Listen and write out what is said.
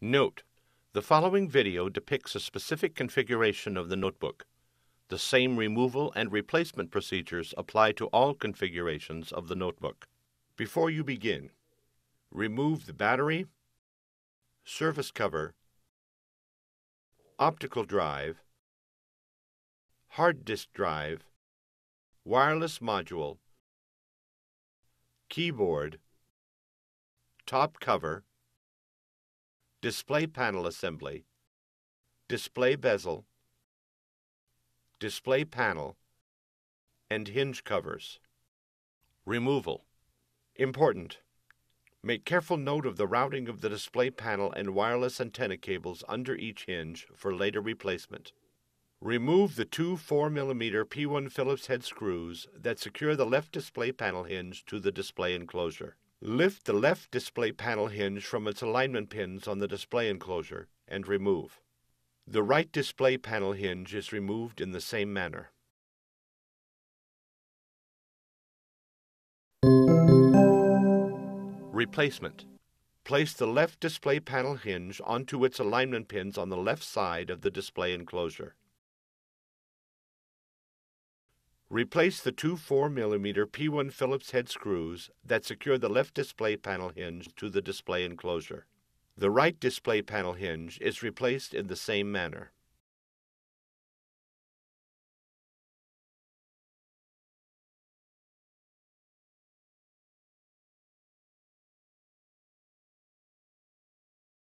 Note: the following video depicts a specific configuration of the notebook. The same removal and replacement procedures apply to all configurations of the notebook. Before you begin, remove the battery, surface cover, optical drive, hard disk drive, wireless module, keyboard, top cover, display panel assembly, display bezel, display panel, and hinge covers. Removal. Important. Make careful note of the routing of the display panel and wireless antenna cables under each hinge for later replacement. Remove the two 4mm P1 Phillips head screws that secure the left display panel hinge to the display enclosure. Lift the left display panel hinge from its alignment pins on the display enclosure and remove. The right display panel hinge is removed in the same manner. Replacement. Place the left display panel hinge onto its alignment pins on the left side of the display enclosure. Replace the two 4mm P1 Phillips head screws that secure the left display panel hinge to the display enclosure. The right display panel hinge is replaced in the same manner.